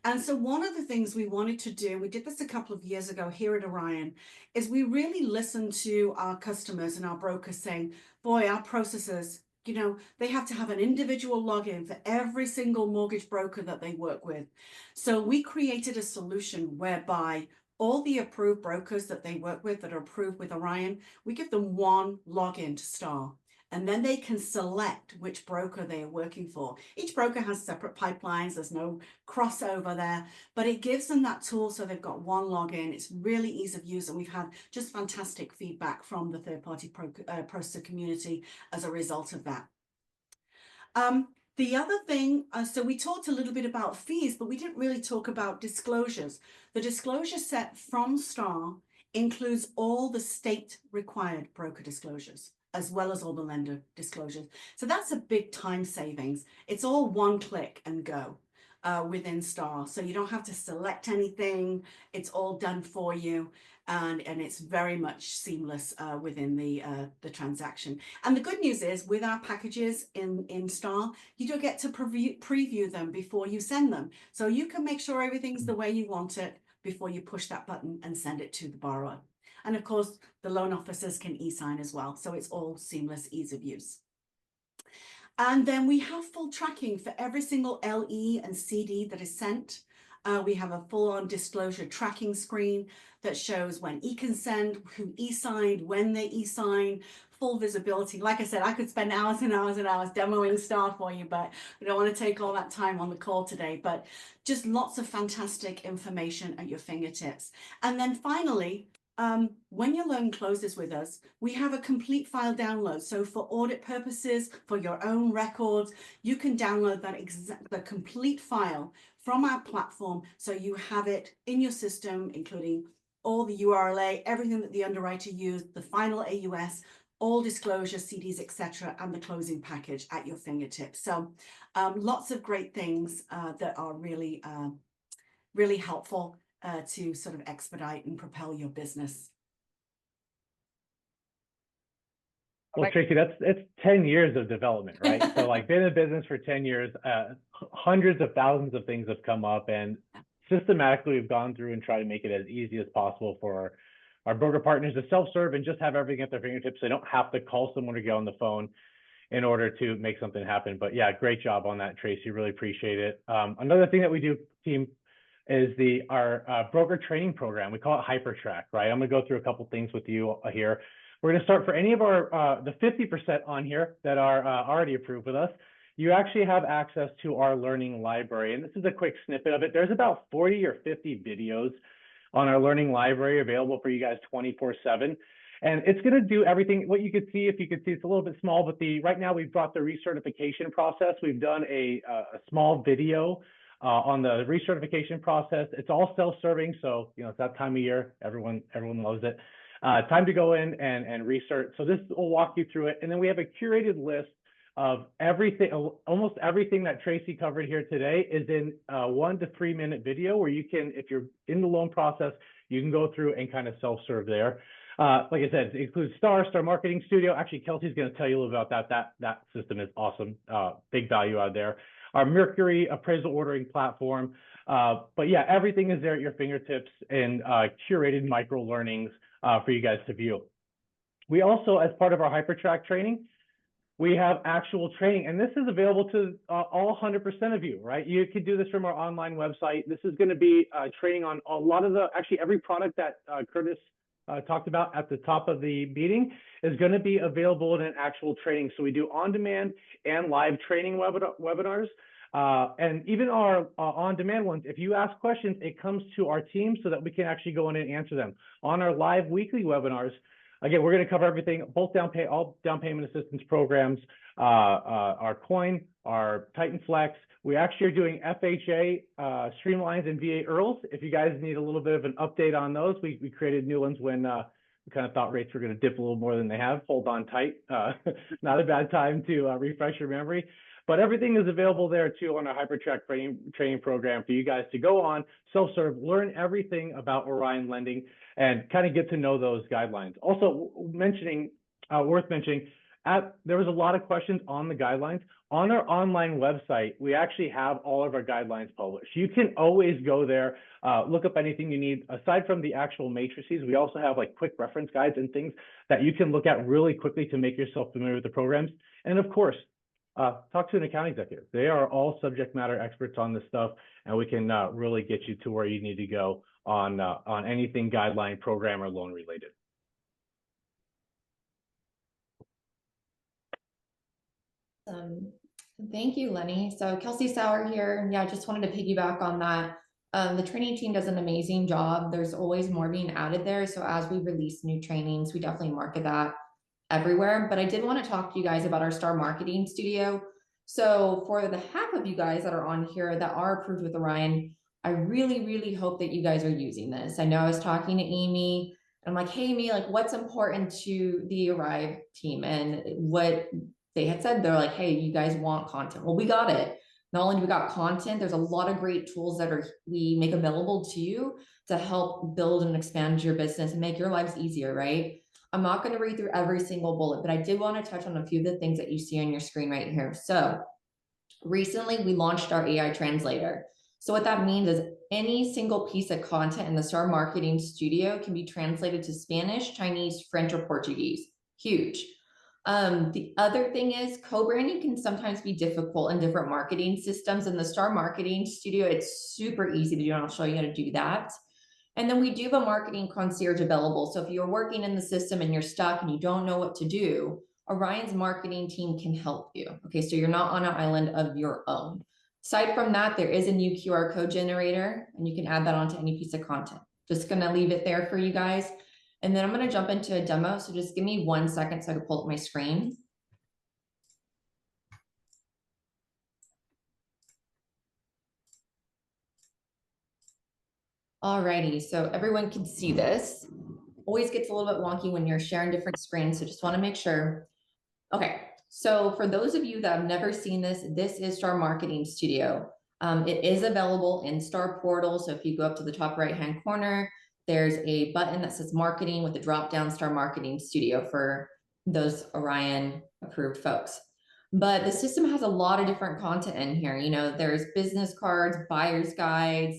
And so one of the things we wanted to do, we did this a couple of years ago here at Orion, is we really listened to our customers and our brokers saying, boy, our processors, you know, they have to have an individual login for every single mortgage broker that they work with. So we created a solution whereby all the approved brokers that they work with that are approved with Orion, we give them one login to Star, and then they can select which broker they are working for. Each broker has separate pipelines. There's no crossover there, but it gives them that tool so they've got one login. It's really easy of use, and we've had just fantastic feedback from the third-party processor community as a result of that. The other thing, so we talked a little bit about fees, but we didn't really talk about disclosures. The disclosure set from Star includes all the state required broker disclosures, as well as all the lender disclosures. So that's a big time savings. It's all one click and go within Star. So you don't have to select anything. It's all done for you. And it's very much seamless within the transaction. And the good news is with our packages in Star, you do get to preview them before you send them. So you can make sure everything's the way you want it before you push that button and send it to the borrower. And of course, the loan officers can e-sign as well. So it's all seamless, ease of use. And then we have full tracking for every single LE and CD that is sent. We have a full-on disclosure tracking screen that shows when e-consent, who e-signed, when they e-signed, full visibility. Like I said, I could spend hours and hours and hours demoing Star for you, but we don't want to take all that time on the call today. But just lots of fantastic information at your fingertips. And then finally, when your loan closes with us, we have a complete file download. So for audit purposes, for your own records, you can download that the complete file from our platform, so you have it in your system, including all the URLA, everything that the underwriter used, the final AUS, all disclosure, CDs, etc., and the closing package at your fingertips. So lots of great things that are really, really helpful to sort of expedite and propel your business. Well, Tracy, it's 10 years of development, right? So like been in business for 10 years, hundreds of thousands of things have come up, and systematically we've gone through and tried to make it as easy as possible for our broker partners to self-serve and just have everything at their fingertips. So they don't have to call someone or get on the phone in order to make something happen. But yeah, great job on that, Tracy. Really appreciate it. Another thing that we do, team, is our broker training program. We call it HyperTrack, right? I'm gonna go through a couple things with you here. We're going to start for any of our, the 50% on here that are already approved with us. You actually have access to our learning library. And this is a quick snippet of it. There's about 40 or 50 videos on our learning library available for you guys 24/7. And it's going to do everything. What you could see, if you could see, it's a little bit small, but right now we've brought the recertification process. We've done a small video on the recertification process. It's all self-serving. So, you know, it's that time of year. Everyone loves it. Time to go in and research. So this will walk you through it. And then we have a curated list of everything, almost everything that Tracy covered here today is in a 1 to 3 minute video where you can, if you're in the loan process, you can go through and kind of self-serve there. Like I said, it includes Star Marketing Studio. Actually, Kelsey's going to tell you a little about that. That system is awesome. Big value out there. Our Mercury appraisal ordering platform. But yeah, everything is there at your fingertips and curated micro learnings for you guys to view. We also, as part of our HyperTrack training, we have actual training, and this is available to all 100% of you, right? You can do this from our online website. This is going to be training on a lot of actually every product that Curtis talked about at the top of the meeting is going to be available in an actual training. So we do on-demand and live training webinars. And even our on-demand ones, if you ask questions, it comes to our team so that we can actually go in and answer them. On our live weekly webinars, again, we're going to cover everything, both all down payment assistance programs, our coin, our Titan Flex. We actually are doing FHA, streamlines, and VA IRRRLs. If you guys need a little bit of an update on those, we created new ones when we kind of thought rates were going to dip a little more than they have. Hold on tight. Not a bad time to refresh your memory. But everything is available there too on our HyperTrack training program for you guys to go on, self-serve, learn everything about Orion Lending, and kind of get to know those guidelines. Also worth mentioning, there was a lot of questions on the guidelines. On our online website, we actually have all of our guidelines published. You can always go there, look up anything you need. Aside from the actual matrices, we also have like quick reference guides and things that you can look at really quickly to make yourself familiar with the programs. And of course, talk to an account executive. They are all subject matter experts on this stuff, and we can really get you to where you need to go on anything guideline, program, or loan related. Thank you, Lenny. So Kelsey Sauer here. Yeah, I just wanted to piggyback on that. The training team does an amazing job. There's always more being added there. So as we release new trainings, we definitely market that everywhere. But I did want to talk to you guys about our Star Marketing Studio. So for the half of you guys that are on here that are approved with Orion, I really, really hope that you guys are using this. I know I was talking to Amy, and I'm like, hey, Amy, like what's important to the Arive team? And what they had said, they're like, hey, you guys want content. Well, we got it. Not only do we got content, there's a lot of great tools that we make available to you to help build and expand your business and make your lives easier, right? I'm not going to read through every single bullet, but I did want to touch on a few of the things that you see on your screen right here. So recently we launched our AI translator. So what that means is any single piece of content in the Star Marketing Studio can be translated to Spanish, Chinese, French, or Portuguese. Huge. The other thing is co-branding can sometimes be difficult in different marketing systems. In the Star Marketing Studio, it's super easy to do, and I'll show you how to do that. And then we do have a marketing concierge available. So if you're working in the system and you're stuck and you don't know what to do, Orion's marketing team can help you. Okay, so you're not on an island of your own. Aside from that, there is a new QR code generator, and you can add that onto any piece of content. Just gonna leave it there for you guys. And then I'm gonna jump into a demo. So just give me 1 second so I can pull up my screen. Alrighty, so everyone can see this. Always gets a little bit wonky when you're sharing different screens, so just wanna make sure. Okay, so for those of you that have never seen this, this is Star Marketing Studio. It is available in Star Portal, so if you go up to the top right-hand corner, there's a button that says marketing with a drop-down Star Marketing Studio for those Orion approved folks. But the system has a lot of different content in here. You know, there's business cards, buyer's guides,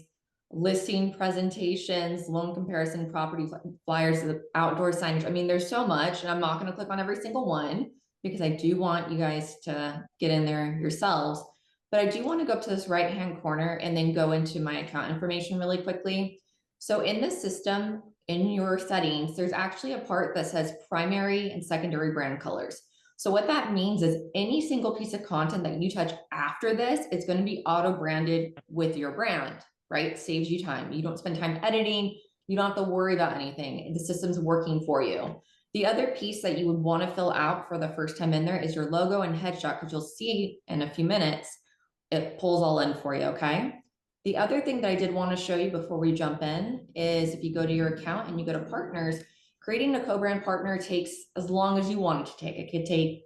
listing presentations, loan comparison, property flyers, the outdoor signage. I mean, there's so much, and I'm not going to click on every single one because I do want you guys to get in there yourselves. But I do want to go up to this right-hand corner and then go into my account information really quickly. So in this system, in your settings, there's actually a part that says primary and secondary brand colors. So what that means is any single piece of content that you touch after this, it's going to be auto-branded with your brand, right? Saves you time. You don't spend time editing. You don't have to worry about anything. The system's working for you. The other piece that you would want to fill out for the first time in there is your logo and headshot, because you'll see in a few minutes, it pulls all in for you, okay? The other thing that I did want to show you before we jump in is if you go to your account and you go to partners, creating a co-brand partner takes as long as you want it to take. It could take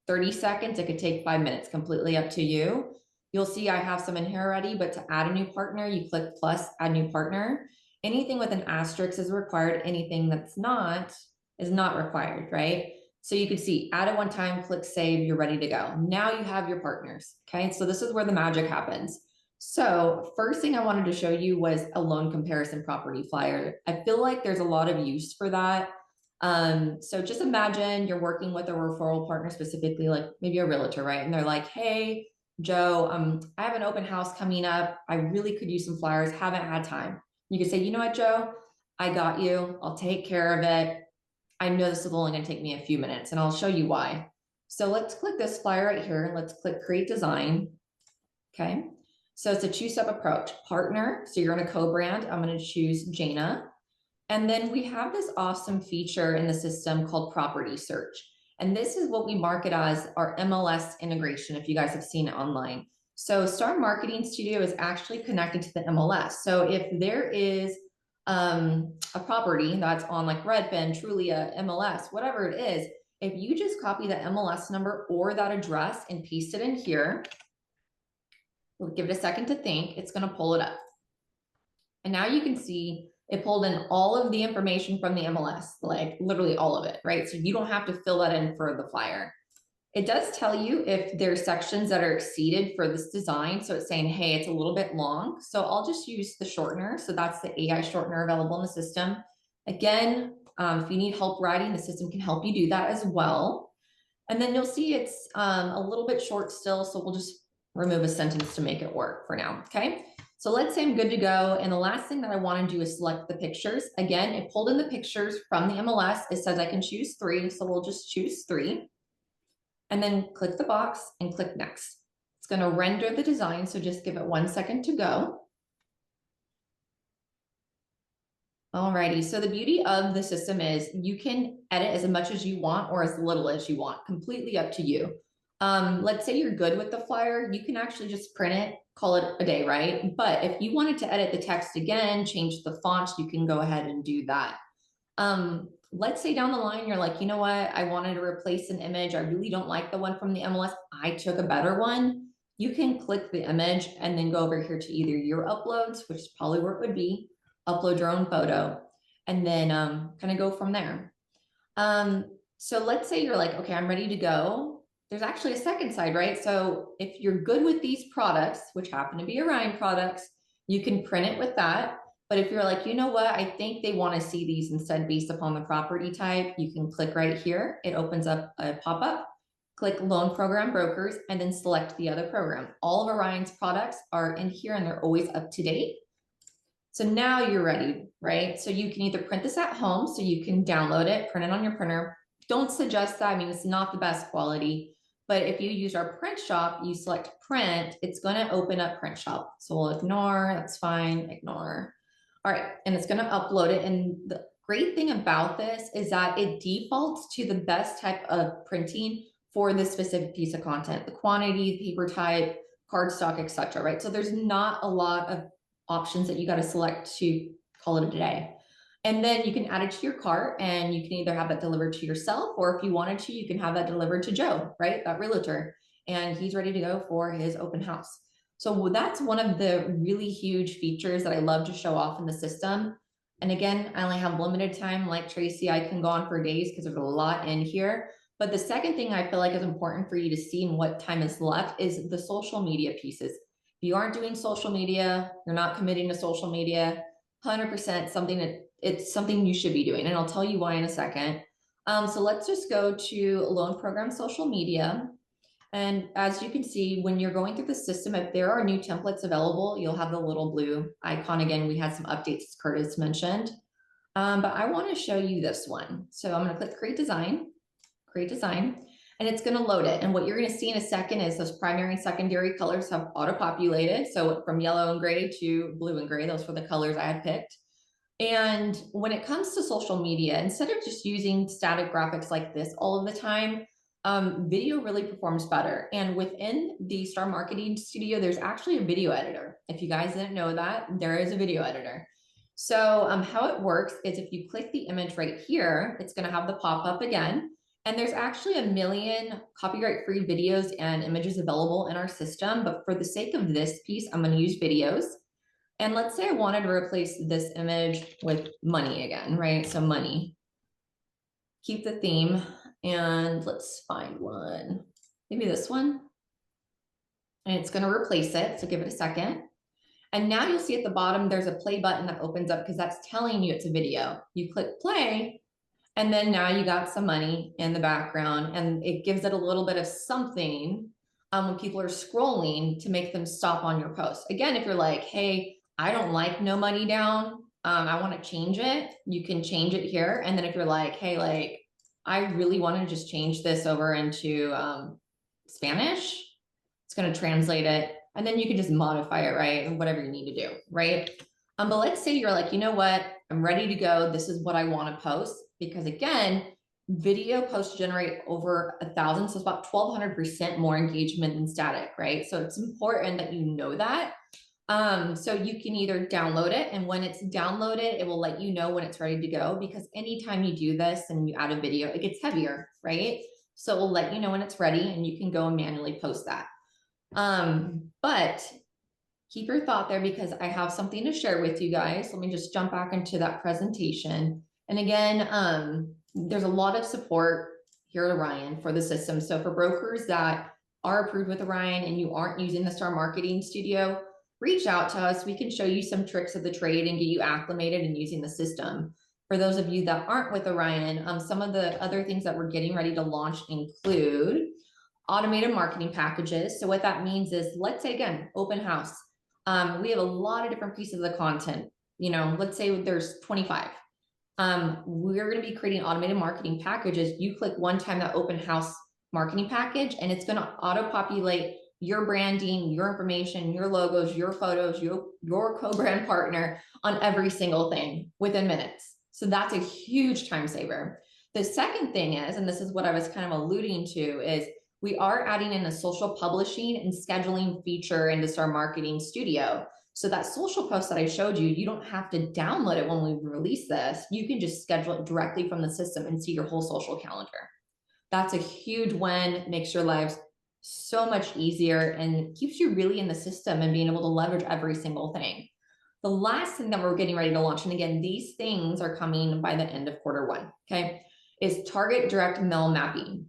30 seconds. It could take 5 minutes, completely up to you. You'll see I have some in here already, but to add a new partner, you click plus, add new partner. Anything with an asterisk is required. Anything that's not is not required, right? So you could see add at one time, click save, you're ready to go. Now you have your partners, okay? So this is where the magic happens. So first thing I wanted to show you was a loan comparison property flyer. I feel like there's a lot of use for that. So just imagine you're working with a referral partner, specifically like maybe a realtor, right? And they're like, hey, Joe, I have an open house coming up. I really could use some flyers, haven't had time. You could say, you know what, Joe, I got you. I'll take care of it. I know this is only going to take me a few minutes and I'll show you why. So let's click this flyer right here. Let's click create design. Okay. So it's a two-step approach. Partner. So you're going to co-brand. I'm going to choose Jana. And then we have this awesome feature in the system called property search. And this is what we market as our MLS integration, if you guys have seen it online. So Star Marketing Studio is actually connected to the MLS. So if there is a property that's on like Redfin, Trulia, MLS, whatever it is, if you just copy the MLS number or that address and paste it in here, we'll give it a second to think, it's going to pull it up. And now you can see it pulled in all of the information from the MLS, like literally all of it, right? So you don't have to fill that in for the flyer. It does tell you if there's sections that are exceeded for this design. So it's saying, hey, it's a little bit long. So I'll just use the shortener. So that's the AI shortener available in the system. Again, if you need help writing, the system can help you do that as well. And then you'll see it's a little bit short still. So we'll just remove a sentence to make it work for now, okay? So let's say I'm good to go. And the last thing that I want to do is select the pictures. Again, it pulled in the pictures from the MLS. It says I can choose 3. So we'll just choose 3. And then click the box and click next. It's going to render the design. So just give it 1 second to go. Alrighty. So the beauty of the system is you can edit as much as you want or as little as you want, completely up to you. Let's say you're good with the flyer. You can actually just print it, call it a day, right? But if you wanted to edit the text again, change the font, you can go ahead and do that. Let's say down the line, you're like, you know what? I wanted to replace an image. I really don't like the one from the MLS. I took a better one. You can click the image and then go over here to either your uploads, which is probably where it would be, upload your own photo, and then kind of go from there. So let's say you're like, okay, I'm ready to go. There's actually a second side, right? So if you're good with these products, which happen to be Orion products, you can print it with that. But if you're like, you know what, I think they want to see these instead based upon the property type, you can click right here. It opens up a pop-up, click Loan Program Brokers, and then select the other program. All of Orion's products are in here and they're always up to date. So now you're ready, right? So you can either print this at home, so you can download it, print it on your printer. Don't suggest that. I mean, it's not the best quality. But if you use our print shop, you select print, it's going to open up print shop. So we'll ignore, that's fine, ignore. All right, and it's going to upload it. And the great thing about this is that it defaults to the best type of printing for this specific piece of content, the quantity, paper type, cardstock, etc. Right? So there's not a lot of options that you got to select to call it a day. And then you can add it to your cart and you can either have that delivered to yourself, or if you wanted to, you can have that delivered to Joe, right? That realtor, and he's ready to go for his open house. So that's one of the really huge features that I love to show off in the system. And again, I only have limited time. Like Tracy, I can go on for days because there's a lot in here. But the second thing I feel like is important for you to see in what time is left is the social media pieces. If you aren't doing social media, you're not committing to social media, 100% something that it's something you should be doing. And I'll tell you why in a second. So let's just go to Loan Program Social Media. And as you can see, when you're going through the system, if there are new templates available, you'll have the little blue icon. Again, we had some updates, as Curtis mentioned. But I want to show you this one. So I'm going to click create design, and it's going to load it. And what you're going to see in a second is those primary and secondary colors have auto-populated. So from yellow and gray to blue and gray, those were the colors I had picked. And when it comes to social media, instead of just using static graphics like this all of the time, video really performs better. And within the Star Marketing Studio, there's actually a video editor. If you guys didn't know that, there is a video editor. So how it works is if you click the image right here, it's going to have the pop-up again. And there's actually 1 million copyright-free videos and images available in our system. But for the sake of this piece, I'm going to use videos. And let's say I wanted to replace this image with money again, right? So money. keep the theme, and let's find one, maybe this one. And it's going to replace it. So give it a second. And now you'll see at the bottom, there's a play button that opens up because that's telling you it's a video. You click play, and then now you got some money in the background, and it gives it a little bit of something when people are scrolling to make them stop on your post. Again, if you're like, hey, I don't like no money down, I want to change it, you can change it here. And then if you're like, hey, like, I really want to just change this over into Spanish, it's going to translate it. And then you can just modify it, right? And whatever you need to do, right? But let's say you're like, you know what? I'm ready to go. This is what I want to post. Because again, video posts generate over 1,000. So it's about 1,200% more engagement than static, right? So it's important that you know that. So you can either download it, and when it's downloaded, it will let you know when it's ready to go, because anytime you do this and you add a video, it gets heavier, right? So it will let you know when it's ready, and you can go and manually post that. But keep your thought there, because I have something to share with you guys. Let me just jump back into that presentation. And again, there's a lot of support here at Orion for the system. So for brokers that are approved with Orion and you aren't using the Star Marketing Studio, reach out to us. We can show you some tricks of the trade and get you acclimated in using the system. For those of you that aren't with Orion, some of the other things that we're getting ready to launch include automated marketing packages. So what that means is, let's say again, open house. We have a lot of different pieces of the content. You know, let's say there's 25. We're going to be creating automated marketing packages. You click one time that open house marketing package, and it's going to auto-populate your branding, your information, your logos, your photos, your co-brand partner on every single thing within minutes. So that's a huge time saver. The second thing is, and this is what I was kind of alluding to, is we are adding in a social publishing and scheduling feature into Star Marketing Studio. So that social post that I showed you, you don't have to download it when we release this. You can just schedule it directly from the system and see your whole social calendar. That's a huge win, makes your lives so much easier and keeps you really in the system and being able to leverage every single thing. The last thing that we're getting ready to launch, and again, these things are coming by the end of Q1, okay, is target direct mail mapping.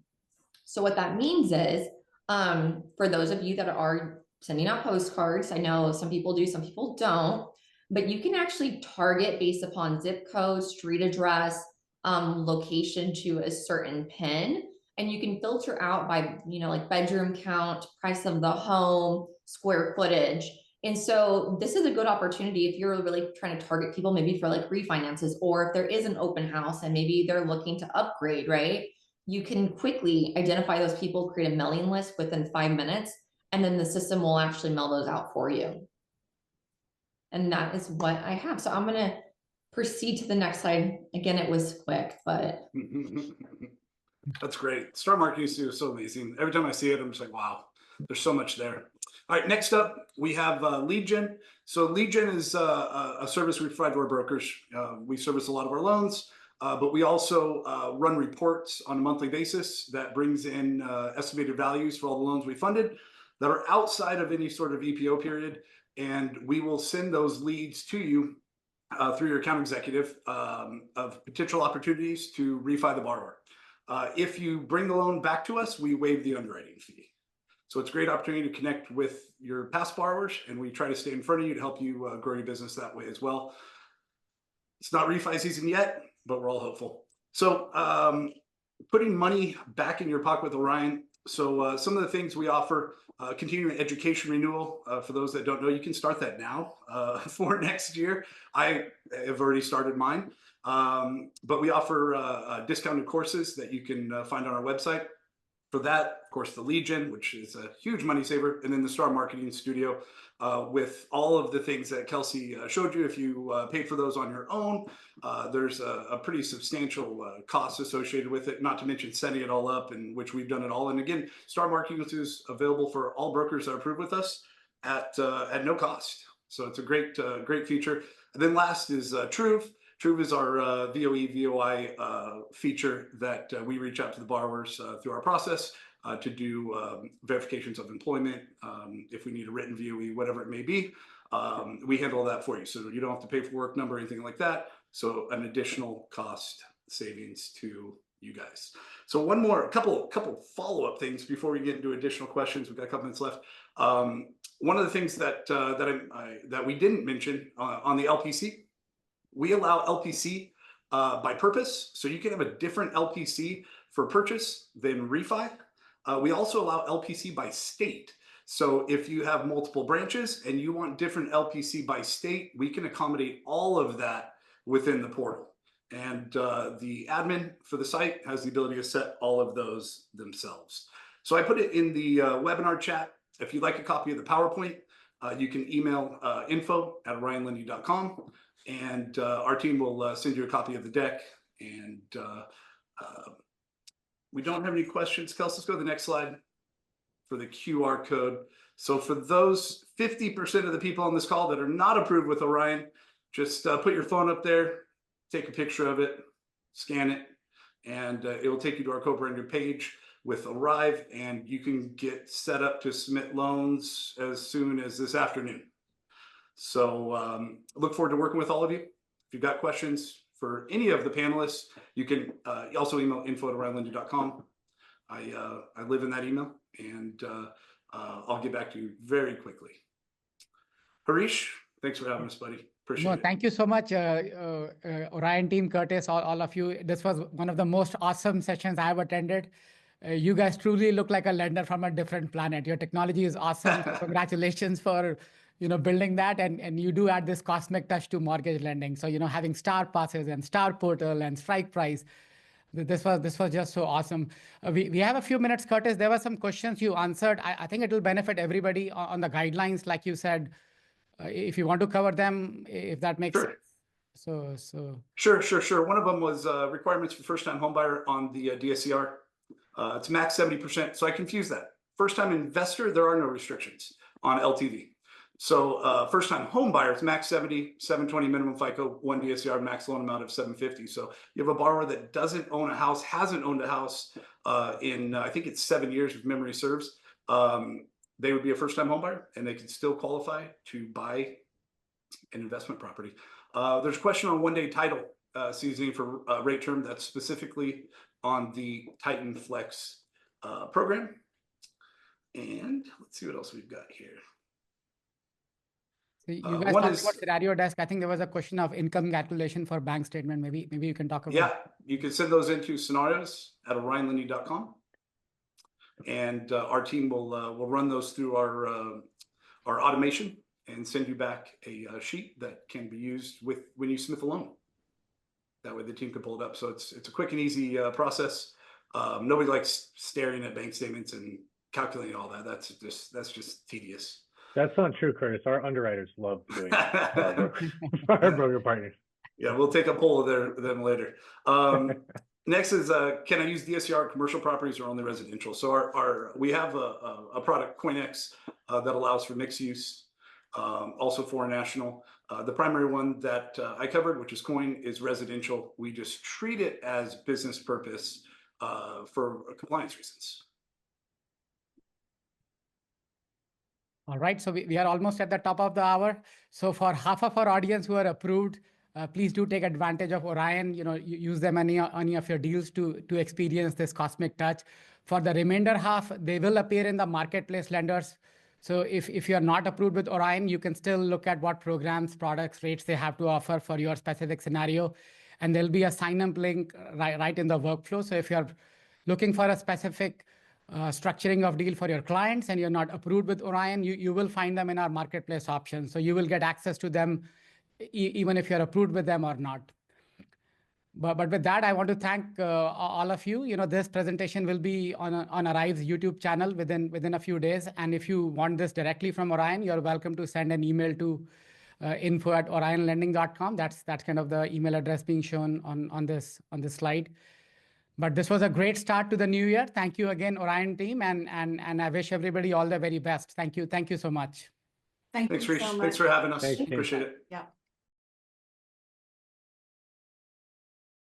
So what that means is, for those of you that are sending out postcards, I know some people do, some people don't, but you can actually target based upon zip code, street address, location to a certain pin, and you can filter out by, you know, like bedroom count, price of the home, square footage. And so this is a good opportunity if you're really trying to target people, maybe for like refinances, or if there is an open house and maybe they're looking to upgrade, right? You can quickly identify those people, create a mailing list within 5 minutes, and then the system will actually mail those out for you. And that is what I have. So I'm going to proceed to the next slide. Again, it was quick, but. That's great. Star Marketing Studio is so amazing. Every time I see it, I'm just like, wow, there's so much there. All right, next up, we have lead gen. So lead gen is a service we provide to our brokers. We service a lot of our loans, but we also run reports on a monthly basis that brings in estimated values for all the loans we funded that are outside of any sort of EPO period. And we will send those leads to you through your account executive of potential opportunities to refi the borrower. If you bring the loan back to us, we waive the underwriting fee. So it's a great opportunity to connect with your past borrowers, and we try to stay in front of you to help you grow your business that way as well. It's not refi season yet, but we're all hopeful. So putting money back in your pocket with Orion. So some of the things we offer, continuing education renewal. For those that don't know, you can start that now for next year. I have already started mine. But we offer discounted courses that you can find on our website. For that, of course, the lead gen, which is a huge money saver, and then the Star Marketing Studio with all of the things that Kelsey showed you. If you paid for those on your own, there's a pretty substantial cost associated with it, not to mention setting it all up, and which we've done it all. And again, Star Marketing is available for all brokers that are approved with us at no cost. So it's a great feature. And then last is Truve. Truve is our VOE/VOI feature that we reach out to the borrowers through our process to do verifications of employment. If we need a written VOE, whatever it may be, we handle that for you. So you don't have to pay for work number or anything like that. So an additional cost savings to you guys. So a couple follow-up things before we get into additional questions. We've got a couple minutes left. One of the things that we didn't mention on the LPC, we allow LPC by purpose. So you can have a different LPC for purchase than refi. We also allow LPC by state. So if you have multiple branches and you want different LPC by state, we can accommodate all of that within the portal. And the admin for the site has the ability to set all of those themselves. So I put it in the webinar chat. If you'd like a copy of the PowerPoint, you can email info@orionlending.com, and our team will send you a copy of the deck. And we don't have any questions. Kels, let's go to the next slide for the QR code. So for those 50% of the people on this call that are not approved with Orion, just put your phone up there, take a picture of it, scan it, and it will take you to our co-branded page with Arive, and you can get set up to submit loans as soon as this afternoon. So look forward to working with all of you. If you've got questions for any of the panelists, you can also email info@orionlending.com. I live in that email, and I'll get back to you very quickly. Harish, thanks for having us, buddy. Appreciate it. Thank you so much, Orion team, Curtis, all of you. This was one of the most awesome sessions I have attended. You guys truly look like a lender from a different planet. Your technology is awesome. Congratulations for building that, and you do add this cosmic touch to mortgage lending. So having star passes and star portal and strike price, this was just so awesome. We have a few minutes, Curtis. There were some questions you answered. I think it will benefit everybody on the guidelines, like you said. If you want to cover them, if that makes sense. Sure. One of them was requirements for first-time homebuyer on the DSCR. It's max 70%. So I confuse that. First-time investor, there are no restrictions on LTV. So first-time homebuyer, it's max 70, 720 minimum FICO, 1 DSCR, max loan amount of 750. So you have a borrower that doesn't own a house, hasn't owned a house in I think it's 7 years if memory serves. They would be a first-time homebuyer, and they could still qualify to buy an investment property. There's a question on one-day title seasoning for rate term. That's specifically on the Titan Flex program. And let's see what else we've got here. So you guys talked about scenario desk. I think there was a question of income calculation for bank statement. Maybe you can talk about. Yeah, you can send those into scenarios@orionlending.com. And our team will run those through our automation and send you back a sheet that can be used when you submit the loan. That way the team can pull it up. So it's a quick and easy process. Nobody likes staring at bank statements and calculating all that. That's just tedious. That's not true, Curtis. Our underwriters love doing that for our broker partners. Yeah, we'll take a poll of them later. Next is, can I use DSCR commercial properties or only residential? So we have a product, CoinX, that allows for mixed use, also foreign national. The primary one that I covered, which is Coin, is residential. We just treat it as business purpose for compliance reasons. All right, so we are almost at the top of the hour. So for half of our audience who are approved, please do take advantage of Orion. Use them on any of your deals to experience this cosmic touch. For the remainder half, they will appear in the marketplace lenders. So if you're not approved with Orion, you can still look at what programs, products, rates they have to offer for your specific scenario. And there'll be a sign-up link right in the workflow. So if you're looking for a specific structuring of deal for your clients and you're not approved with Orion, you will find them in our marketplace options. So you will get access to them even if you're approved with them or not. But with that, I want to thank all of you. This presentation will be on Arive's YouTube channel within a few days. And if you want this directly from Orion, you're welcome to send an email to info@orionlending.com. That's kind of the email address being shown on this slide. But this was a great start to the new year. Thank you again, Orion team, and I wish everybody all the very best. Thank you so much. Thanks, Reece. so much. Thanks for having us. Thanks, Appreciate it. Yeah.